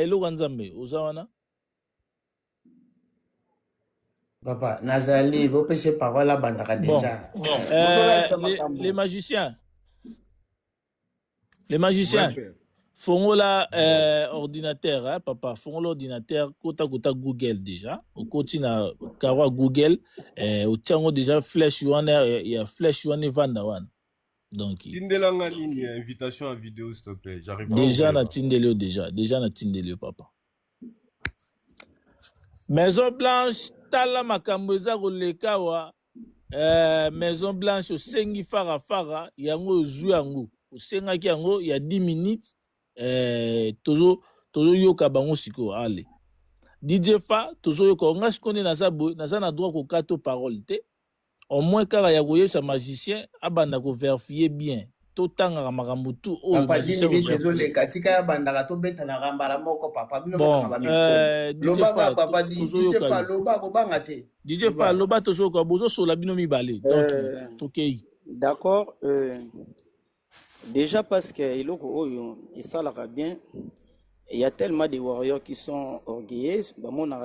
eloko nzambe ozawana Papa, Nazali, vous pêchez parole à Bandara déjà. Les magiciens. Les magiciens. Font ordinateur, hein, papa. Font l'ordinateur, kota Google déjà. Au continue à Google. Au tient déjà flèche wana, il y a flèche wana vandawan. Donc. Tindelanga ligne, invitation à vidéo, s'il te plaît. J'arrive pas. Déjà na Tindelio déjà. Déjà na Tindelio, papa. Maison Blanche, tala makambeza kolekawa. Maison Blanche, osengi fara, yango joue yango. Osenga ki yango, il y a 10 minutes. Tozo yoka bango siko, allez. DJ Fa, tozo yoka, on a ce qu'on est dans un droit ko kato parole, te. Au moins, car il y a goye sa magicien, abanda ko vérifier bien. Totanga ramarambutu. Papa, 10 minutes, désolé, katika bandara to beta na rambara moko, papa. Bon, loba ba, papa, DJ Fa, loba ko bangate. DJ Fa, loba tozo yoka, bozo so la bino mi balé. Donc, tokei. D'accord, déjà parce que il s'alara bien. Il y a tellement de warriors qui sont orgueilleux.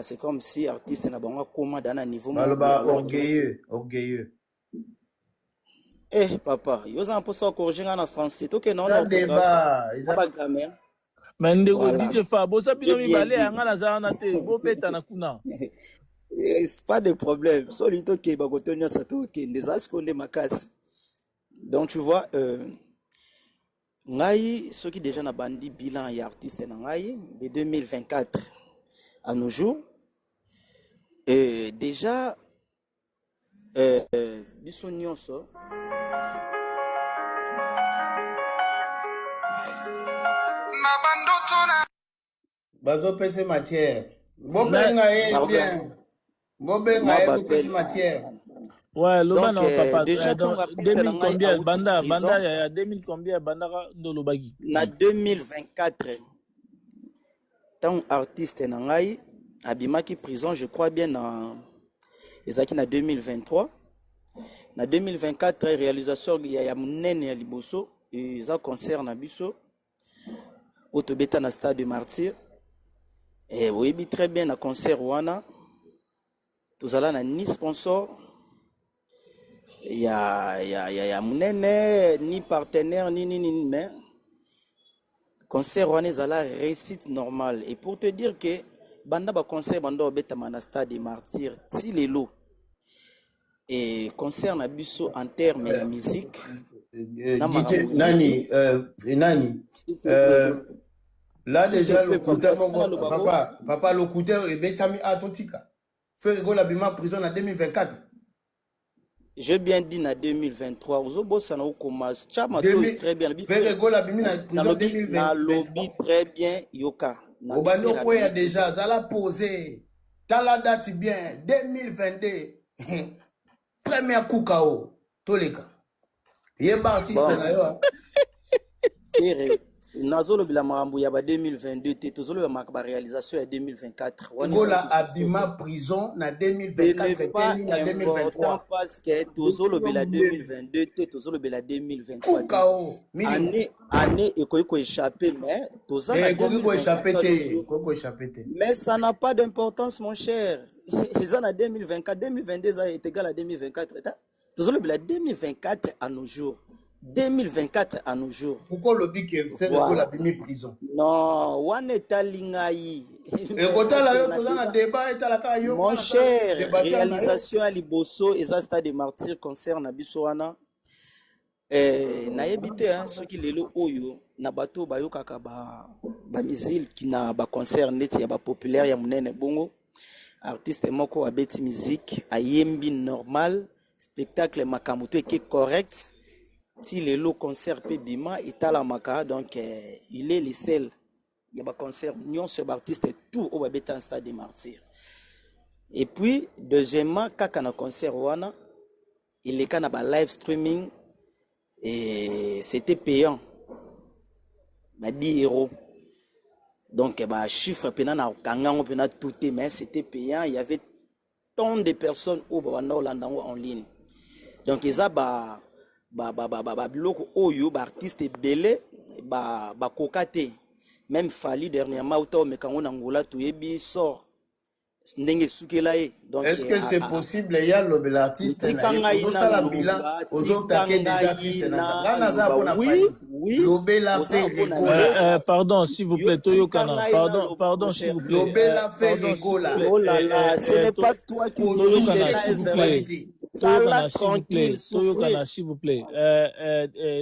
C'est comme si artiste n'a pas comment dans un niveau. Orgueilleux. Eh papa, ils ont un peu ça corriger en français. Ok non non. Débat. Pas grammaire. Mais ndeko DJ Fa, bosa bino mi balé ngana za na te, bo beta na kuna. C'est pas de problème. Solito ke ba kotonya sato ke ndeza skonde makasi. Donc tu vois Ngai, ceux qui déjà n'a bandi bilan et artiste Ngai, de 2024 à nos jours, déjà, bisognon ça. Bazo pèse matière. Bon ben bien. Bon ben pèse matière. Ouais, le man papa déjà 2000 combien banda il y a 2000 combien banda ndolo bagi. Na 2024 tant artiste nangai abimaki prison je crois bien na ezaki na 2023 na 2024 réalisation ya munene ya liboso et ça concerne biso otobeta na stade de Martyr et oui très bien na concert wana tozala na ni sponsor il y a munene ni partenaire ni mais concert on est à la réussite normale et pour te dire que banda ba concert banda obeta na stade des martyrs ti lelo et concert na biso en termes de musique nani là déjà le papa le couteau et betami atotika fait rigoler l'abîmement prison en 2024. J'ai bien dit en 2023. Vous avez très bien. Très bien. Yoka. Obano a déjà, ça l'a posé. T'as la date bien. 2022. Première coup KO. Tous les cas. Il est artiste d'ailleurs. Nazolo bila marambu ya ba 2022 te tozolo ya makaba réalisation ya 2024 Gola abima prison na 2024 na 2023 parce que tozolo bila 2022 te tozolo bila 2023 année eko échapper mais tozana eko échapper mais ça n'a pas d'importance mon cher ils en a 2024 2022 ça est égal à 2024 tozolo bila 2024 à nos jours 2024 à nos jours. Pourquoi le big fait la prison? Non, one est à l'Ingaï. Mon cher, réalisation à Liboso et ça stade de martyr concerne Abissoana. Na yebite ceux qui lelo oyo na bato bayokaka ba musique qui na ba concert net ya ba populaire ya munene bongo artiste moko abeti musique ayembi normal spectacle makamuto qui correct. Si le lot concert peut bima et la maka donc il est le seul il y a un concert union ce artiste tout au babeta stade des martyrs et puis deuxièmement kaka na concert wana il est kana ba live streaming et c'était payant ba 10 € donc ba chiffre pena na kanga pena tout mais c'était payant il y avait tant de personnes au banda en ligne donc ils a ba biloko oyo ba artiste belé ba kokate même Fali dernièrement auto mekango na Angola to yebi sort ndenge sukela ye donc est-ce que c'est possible il y a l'artiste tika na ngai ozo sala na bilan ozo tika taquer déjà ngai artiste na na ngana za loba. pona Oui, Fali oui. lobela Oza fait mpona égola Pardon, s'il vous plaît, Yo, Toyokana. tika ngai Pardon, na pardon, mon s'il cher. vous plaît. lobela fait Pardon, s'il vous égola plaît. Oh là là, ce n'est pas toi qui dirige Toyokana, les s'il vous lives. plaît. Fali Ça là, Toyokana, s'il vous tranquille, plaît. souffrir. Toyokana, s'il vous plaît.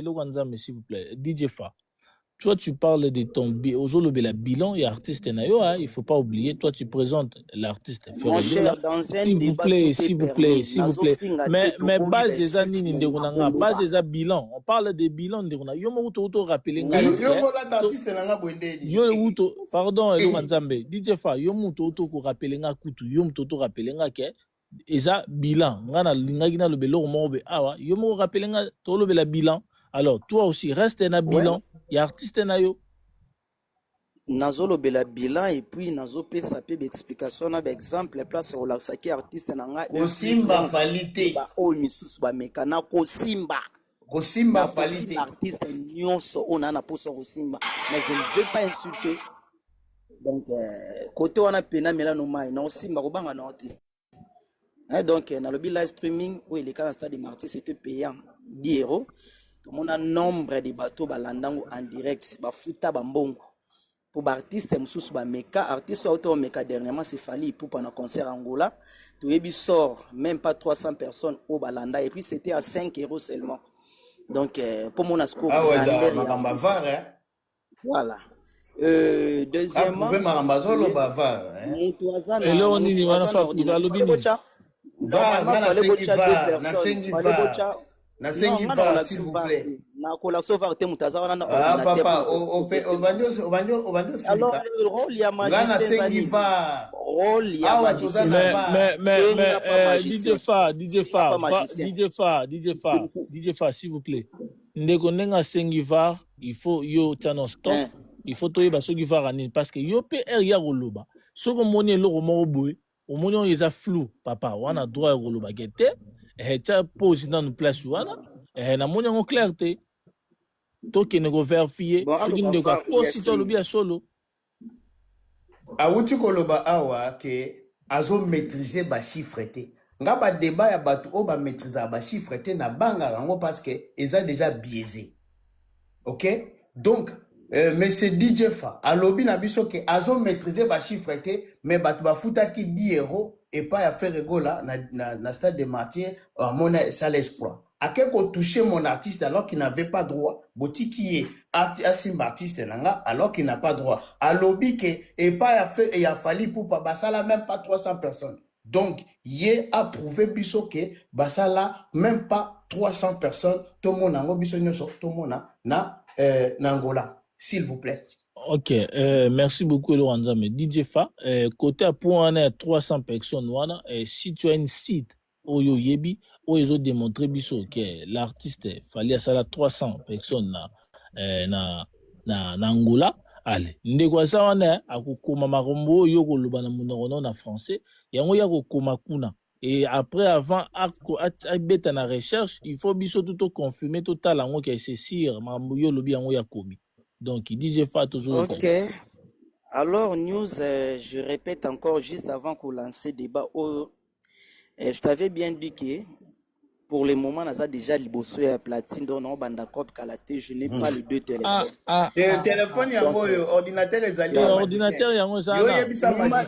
Loganzame, s'il vous plaît. DJ Fa. Toi, tu parles de ton aujourd'hui le bilan et artiste nayo, hein, il faut pas oublier. Toi, tu présentes l'artiste. Mon cher, dans un S'il vous débat, plaît, tout est s'il vous plaît, permis. s'il vous plaît. Nazofinga Mais teto, base Oliver des années Six, ndegonanga, Nakoloba. base des bilan. On parle des bilans ndegona. Yo mo to rappeler nga. yo mola artiste na nga bwendeli Yo wuto, pardon, Loganzambe. DJ Fa, yo mo to rappeler nga kutu, yo mo to rappeler nga ke eza bilan. Nga na lingaki na lobelo mo be awa, yo mo rappeler nga to lobela bilan. Alors, toi aussi, reste un bilan. Il y a artiste na yo. Nazolo bela bilan et puis nazo pe sapé d'explication na exemple place au laksaki artiste na nga Kosimba Falite ba o misusu ba mekana Kosimba Falite artiste nyonso on a posa Kosimba mais je ne veux pas insulter donc côté wana pena melano mai na Kosimba ko banga na hotel donc na le live streaming où il est quand stade de Martyrs c'était payant 10 €. On a nombre de bateaux balandango en direct ba futa ba mbongo pour artiste mususu ba meka artiste auto meka dernièrement c'est Fali pour pendant concert Angola to yebi sort même pas 300 personnes au balanda et puis c'était à 5 € seulement donc pour mon asco voilà deuxièmement marambazolo bavar et là on y va na sengi va s'il vous plaît na kola sauver te mutazana na papa obanyo alors le rôle ya magicien rôle ya magicien mais DJ Fa s'il vous plaît ndeko nenga sengi va il faut yo tano stop il faut toyeba soki va rani parce que yo pe ya koloba soko moni eloko moko boye omoni on eza flou papa wana droit ya koloba kete ta pose dans une place wana na moni en clarté to ke nego vérifier soki ndeko akosi to lobi ya solo awuti koloba awa ke azo maîtriser ba chiffre te nga ba débat ya batu o ba maîtriser ba chiffre te na banga rango parce que eza déjà biaisé. OK donc monsieur DJ Fa alobi na biso ke azo maîtriser ba chiffre te mais batu ba futa ki 10 € et pas à faire rigola na stade de Martyrs mon ça l'espoir à quelque toucher mon artiste alors qu'il n'avait pas droit boti qui est artiste nanga alors qu'il n'a pas droit à lobby que et pas à faire et a fallu pour pas basala même pas 300 personnes donc il a prouvé biso que basala même pas 300 personnes tout le monde nango biso nyoso tout le monde na Angola s'il vous plaît. Ok, merci beaucoup Lorenza. Mais DJ Fa, côté à point 300 personnes, si tu as une site Oyo Yebi, où ils ont démontré que l'artiste fallait ça 300 personnes na Angola, allez, ndeko ça wana akukoma makombo yo koloba na munoko na français, yango ya kokoma kuna. Et après avant beta na recherche, il faut biso tout confirmer total yango que c'est sûr mambo yo lobi yango ya komi. Donc, il disait pas toujours. Ok. Alors, news, je répète encore juste avant qu'on lance le débat. Je t'avais bien dit que pour le moment, on a déjà liboso et platine, donc on banda cop kalaté. Je n'ai pas les deux téléphones. Le téléphone, il y a un ordinateur, les alliés. L'ordinateur, il y a un ça. Il y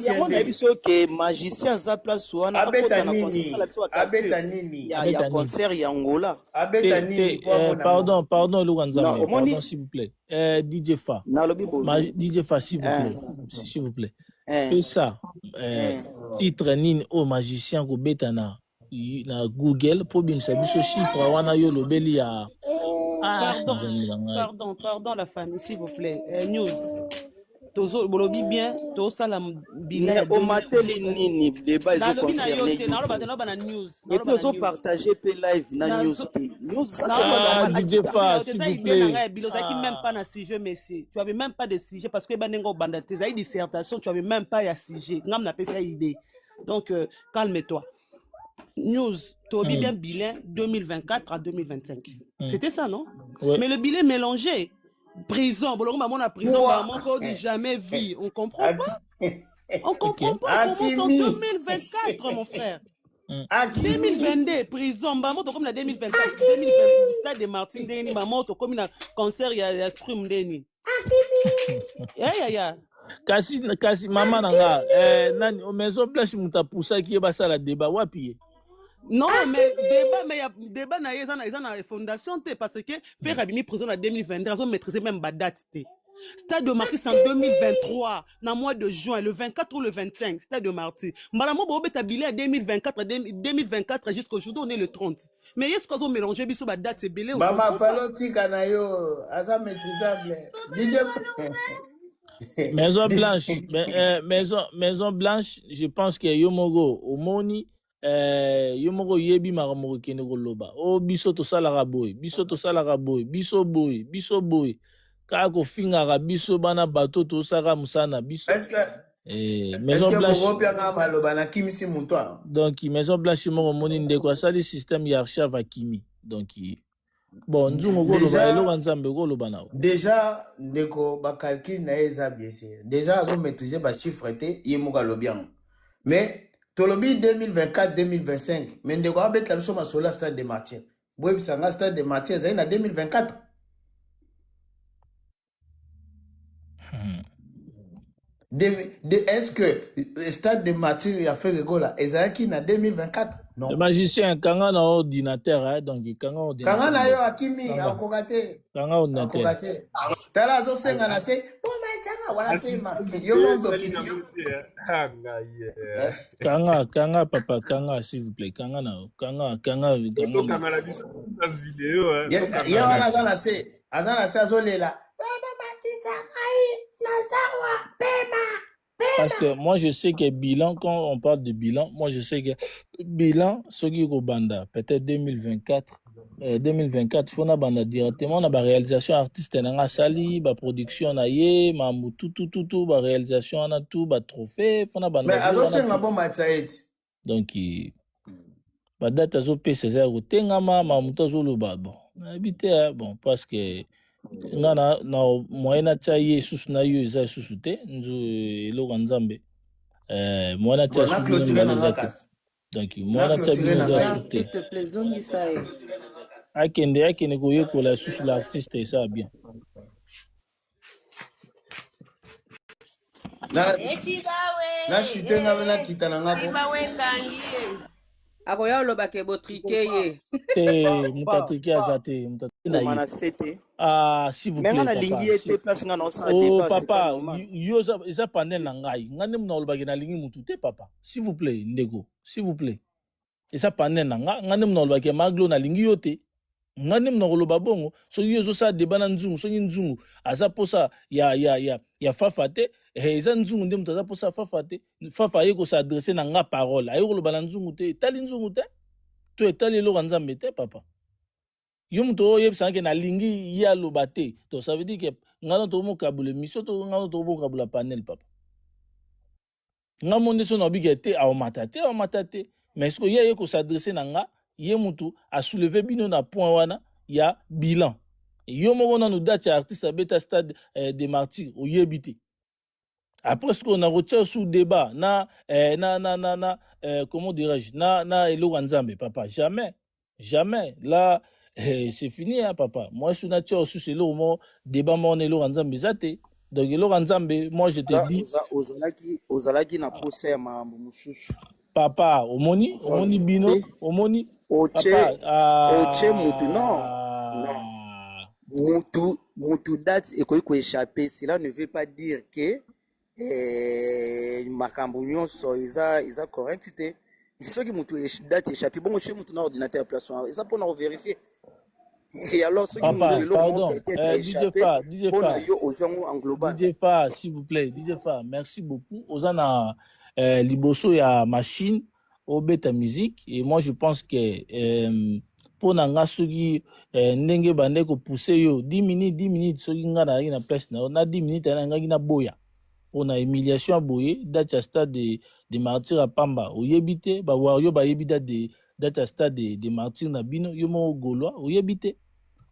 a un magicien, ça place où on a Abetanini. Il y a un concert, il y a Angola. Abetanini. Pardon, Luganza. Pardon, s'il vous plaît. DJ Fa. DJ Fa, s'il vous plaît. S'il vous plaît. Et ça, titre Nin au magicien ko betana. Na Google pour bien savoir ce chiffre wana yo lobeli ya pardon la famille s'il vous plaît news tozo bolobi bien to sala bilan au mateli nini débat ils ont concerné na news et puis ils ont partagé pe live na news ça c'est pas normal DJ Fa s'il vous plaît même pas na sujet monsieur tu avais même pas de sujet parce que banengo banda tes dissertation tu avais même pas ya sujet ngam na pesa idée donc calme-toi. News, Toby bien bilan 2024 à 2025. C'était ça, non? Ouais. Mais le bilan mélangé. Prison, bon, maman a prison, Quoi? maman qu'on dit jamais vu. On comprend pas. On comprend Ok. pas. On commence en Hakimi. 2024, mon frère. Hakimi. 2022, prison, maman, tu comme la 2024, 2020, stade de Martin Deni, maman, tu comme un concert, il y a stream Deni. Ya. Kasi mama nanga nani o Maison Blanche mutapusa ki basa la débat wapi. Non, mais débat na yeza na fondation te parce que faire abimi prison en 2022, ils ont maîtrisé même ba date te. Stade de Martyr c'est en 2023, dans mois de juin, le 24 ou le 25, Stade de Martyr. Malamo bo betabilé en 2024 jusqu'aujourd'hui on est le 30. Mais est-ce qu'on a mélangé biso ba date c'est belé ou Mama falo tika na yo, asa maîtrisable. DJ Maison Blanche, Maison Blanche, je pense que Yomogo Omoni Yomogo yebi maramoro kene loba. O biso to salara boy, biso boy. Kako fingara biso bana bato to sara musana biso. Maison Blanche. Donc Maison Blanche mo moni ndeko sali système ya archive Hakimi. Donc bon, nzungo ko loba elo nzambe ko loba nao. Déjà ndeko ba calcul na eza biese. Déjà azo maîtriser ba chiffre te yemuka lobian. Mais tolobi 2024 2025, mais ndeko abet la biso masola stade de Martyr. Boy bisanga stade de Martyr za na 2024. Est-ce que le stade de Martyr a fait rigola Ezaki na 2024? Non. Le magicien kanga na ordinateur hein, donc kanga ordinateur. Kanga na yo Hakimi akokate. Kanga ordinateur. Tala zo senga na se poma tanga wala pema. Yo mondo kiti. Kanga papa kanga s'il vous plaît kanga na kanga. Kanga biso vidéo hein. Yo wana zana se azolela. Parce que moi je sais que bilan, quand on parle de bilan, moi je sais que bilan, ce qui est banda, peut-être 2024, il faut na banda directement na ba réalisation artiste na sali, ba production na ye, ma tout, ba réalisation na tout, ba trophée, faut na banda. Mais alors c'est un bon match. Donc ba date azo PCZ tengama ma muto zo lo ba bon. Habité bon parce que ngana na moyena cha yesus na yo eza susu te nzo eloko nzambe moyena cha susu na zake donc moyena cha bino za susu te akende koyekola susu l'artiste eza bien na chute nga na kita na ngako akoya oloba ke botrike ye te mutatrike azate mutatrike ah s'il vous plaît oh papa yo eza panel na ngai ngane mna oloba ke na lingi mutu te papa s'il vous plaît ndeko s'il vous plaît eza panel na nga ngane mna oloba ke maglo na lingi yo te ngane mna oloba bongo so yo zo sa deba na nzungu so nzungu aza posa ya fafa te eza nzungu nde mutaza posa fafa te fafa yeko sa adresser na nga parole ayo oloba na nzungu te tali nzungu te to etali lo nzambe te papa yo muto oyebisa ke na lingi ya loba te to ça veut dire que ngana to mo kabule mission to ngana to mo kabula panel papa ngamo ndeso na bige te a matate mais ce que yeko s'adresser na nga ye mutu a soulever bino na point wana ya bilan yo mo na no date artiste beta stade de Martyr oyebite après ce qu'on a retiré sous débat na comment dirais-je na elo nzambe papa jamais là c'est fini hein papa moi je suis nature sous elo mo débat mon elo nzambe zate donc elo nzambe moi je te dis ozalaki na posa ya mambo mususu papa omoni bino omoni oche mutu non mutu date ekoki koéchapper cela ne veut pas dire que makambo nyonso eza correct te soki mutu date échappé bongo chez mutu na ordinateur place eza mpona vérifier et alors soki mutu pardon DJ Fa yo ozango en global DJ Fa s'il vous plaît DJ Fa merci beaucoup ozana liboso ya machine obeta musique et moi je pense que pour nanga soki ndenge bande ko pousser yo 10 minutes soki ngana na place na 10 minutes na ngaki na boya pour na humiliation boye date stade de Martyr à Pamba oyebite ba wario ba yebida de date stade de Martyr na bino yo mo goloa oyebite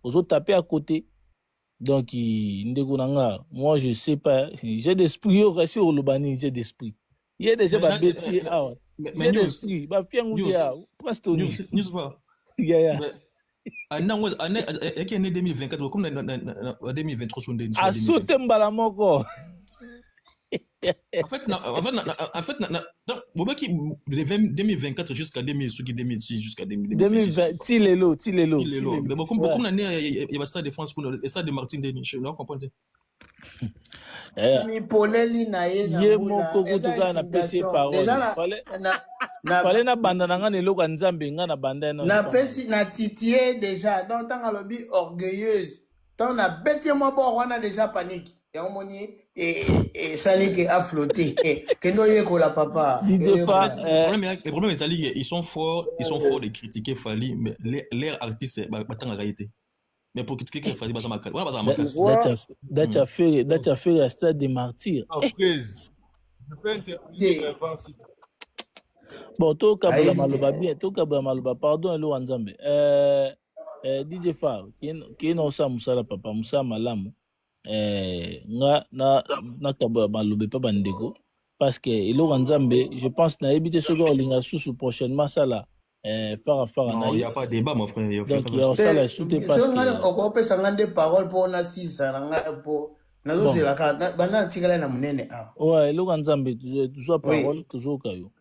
ozo taper à côté Donc, ndeko nanga, moi, je sais pas. J'ai d'esprit, yo, reste au Lubani, j'ai d'esprit. Il y a déjà des bêtises. J'ai d'esprit. Bah, fiang ou dia, presque tout. News pas. Yeah. Est-ce qu'il est 2024 comme 2023 sur 2024? A sauté mbalamoko. En fait, de 2024 jusqu'à 2006 jusqu'à 2020, Tilelo. Mais bon, comme l'année, il y a le Stade de France pour le Stade de Martin Denis, je ne comprends pas. Mipoleli na ye na ye mbula, moko kutuka na pesi parole. Fallait na banda na ngane loko nzambe ngana banda na pesi na titier déjà. Donc tant lobby orgueilleuse. Tant na bêtier moi bon on a déjà panique. Ya omoni et sali que a flotté. Kendo ye ko la papa. Le problème c'est que ils sont forts de critiquer Fally mais l'air artiste ba tanga réalité. Mais pour critiquer Fally ba ça makali. Voilà ba ça makali. Dacha fait la Stade des Martyrs. Bon, to kabula maloba bien, to kabula maloba pardon lo nzambe. DJ Far, qui no sa musala papa musa malamu. Nga na kabula maloba pa bandeko parce que ilo nzambe, je pense na ebité ce go linga sous prochainement ça là. Fara non, il y a pas débat mon frère. Donc il y a ça là soute parce que on peut s'engager paroles pour na si ça pour nazo c'est la bana tikala na munene ah. Ouais, ilo nzambe toujours parole toujours kayo.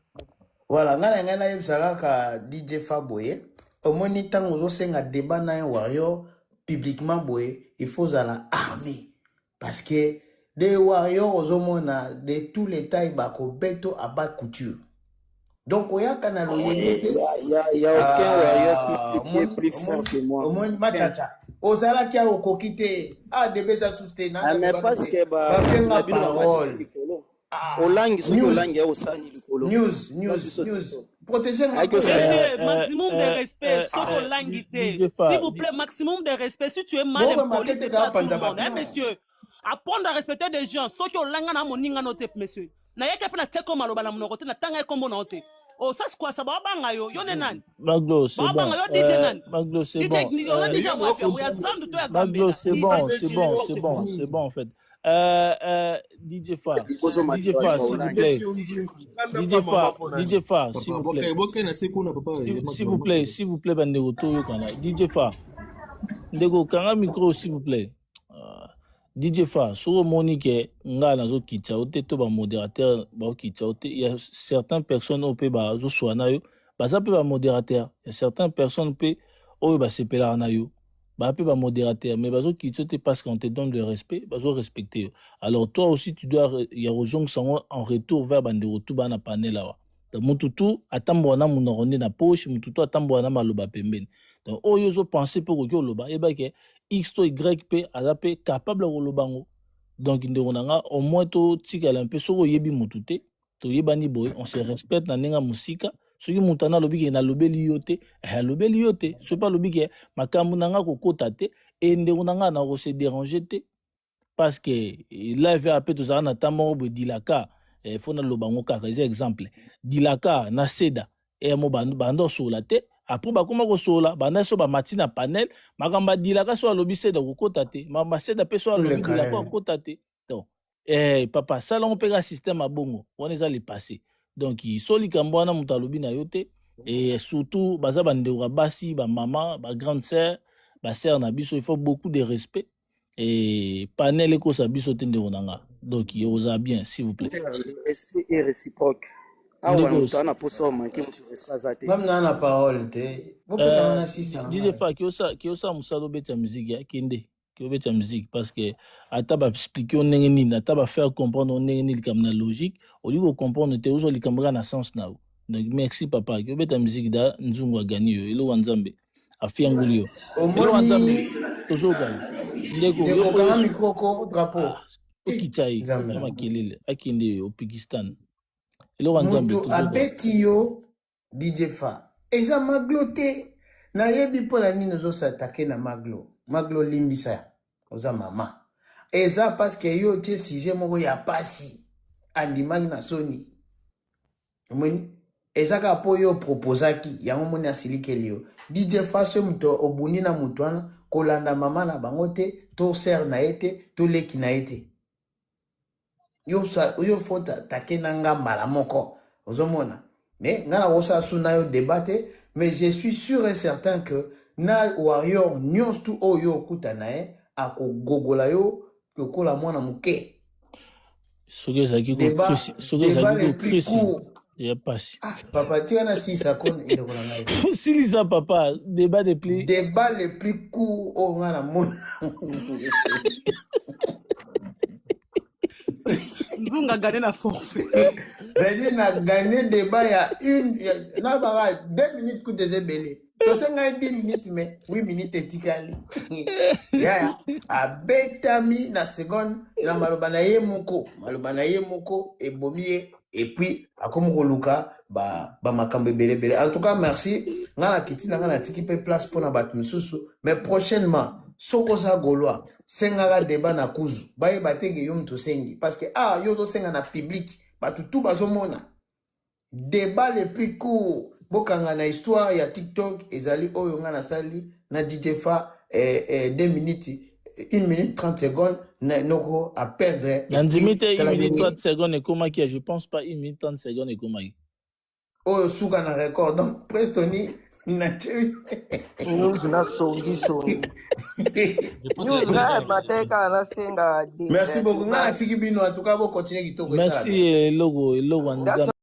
Voilà, ngana yebisaka ka DJ Faboye. Au moins ni tant ozo senga débat na un warrior publiquement boye, il faut à armée parce que des warriors ozo mona de tous les tailles bako beto à bas couture. Donc oya kana lo yende il y a aucun warrior qui est plus fort que moi. Au moins machacha. Osala kia okokite ah de beta soutenir. Ah mais parce que ba parole. News. Protéger maximum de respect. S'il vous plaît, maximum de respect. Si tu es mal impoli, tu pas tout le monde. Monsieur, apprendre à respecter des gens. Ceux qui ont l'anga na moninga note, monsieur. Na yeke pe na teko maloba na monokote na tanga kombo na ote. Oh, ça c'est quoi ça? Banga yo, yo nenan. Maglo, c'est bon. Maglo, c'est bon. Maglo, c'est bon en fait. DJ Far, s'il vous plaît, bandeko to kana. DJ Far, ndeko kanga micro s'il vous plaît. DJ Far, sur Monique, nga nazo kitcha ote to ba modérateur ba kitcha ote. Il y a certaines personnes au pe ba zo soana yo, ba ça pe ba modérateur. Il y a certaines personnes pe o ba sepela na yo. Bah, peu modérateur, mais bazo qui te parce qu'on te donne le respect, bazo respecter. Alors toi aussi tu dois y a rejoindre en retour vers bande retour bana panel là. Donc mututu atambona munoronde na poche, mututu atambona maloba pembeni. Donc oyo zo penser pour que loba e ba ke x to yp azape capable de lobango. Donc ndonanga au moins to tikala un peu so yebi mutute, to yebani boy, on se respecte na nenga musika. Ce qui montana lobi na lobeli yote c'est pas lobi ke makambu nanga ko kotate et ndeko nanga na ko se déranger te parce que là il va appeler tout ça na tamo bo dilaka faut na lobango ka exemple dilaka na seda et mo bando sola te après ba koma ko sola bana so ba matina panel makamba dilaka so lobi seda ko kotate mama seda pe so lobi dilaka ko kotate donc papa ça on pega système a bongo on est allé passer. Donc, il soli kambwana mutalobi na yote et surtout baza bandeko basi ba maman ba grande sœur ba sœur na biso il faut beaucoup de respect et panel ko sa biso tende onanga. Donc il osa bien s'il vous plaît. Respect est réciproque. Ah ouais, tu as pour ça manquer mutu respect. Même dans la parole te. Vous pouvez ça na sisi. Dis fa ki osa musalo beta musique ya kende. Qui obéit musique parce que ataba expliquer on nini ataba faire comprendre on nini comme la logique au lieu de comprendre te aujourd'hui comme na sens na. Donc merci papa qui obéit musique da nzungu a gagné ilo wanzambe afiangulio ilo wanzambe toujours gagné ndeko kanga micro ko drapeau okitai kama kelele akinde au Pakistan ilo wanzambe toujours abetio DJ Fa eza magloté na yebi pola nini zo s'attaquer na Maglo limbisa oza mama eza parce que yo tie sujet moko ya pasi andimaki na soni omoni eza ka po yo proposaki yango moni asilike lio DJ Fashe muto obuni na mutwana kolanda mama na bango te, to ser na ye te, to leki na ye te. Yo faut take na nga mbala moko. Ozomona. Mais nga na wosa su na yo débatté, mais je suis sûr et certain que na warrior nyons tu oyo kuta na ye ako gogola yo lokola mwana muke. Soge zaki Débat le plus court. Il y a pas si. Ah, papa, tu en as 6 à quoi il est Si ça, papa, débat le plus court au mana mon. Nous a gagné la forfait. C'est-à-dire na gagné débat il y a 2 minutes coup de zébélé. Tu sais nga 10 minutes mais 8 minutes etikali. Ya a betami na seconde na malobana ye moko e bomie et puis akomo luka ba makambe belebele. En tout cas merci. Ngana kiti na ngana tiki pe place pour na batu misusu mais prochainement soko za golwa senga débat na kuzu. Baye batege yo mtu sengi parce que yo zo senga na public batu tout bazomona. Débat le plus court bokanga na histoire ya TikTok ezali oyo ngana sali na DJ Fa 2 minutes 1 minute 30 secondes noko à perdre. Nandimite 1 minute 30 secondes et comment qui je pense pas 1 minute 30 secondes et comment oyo suka na record donc Prestoni na chéri News na songi. News na mateka na senga. Merci beaucoup ngana tiki bino en tout cas bo continuer kitoko ça. Merci logo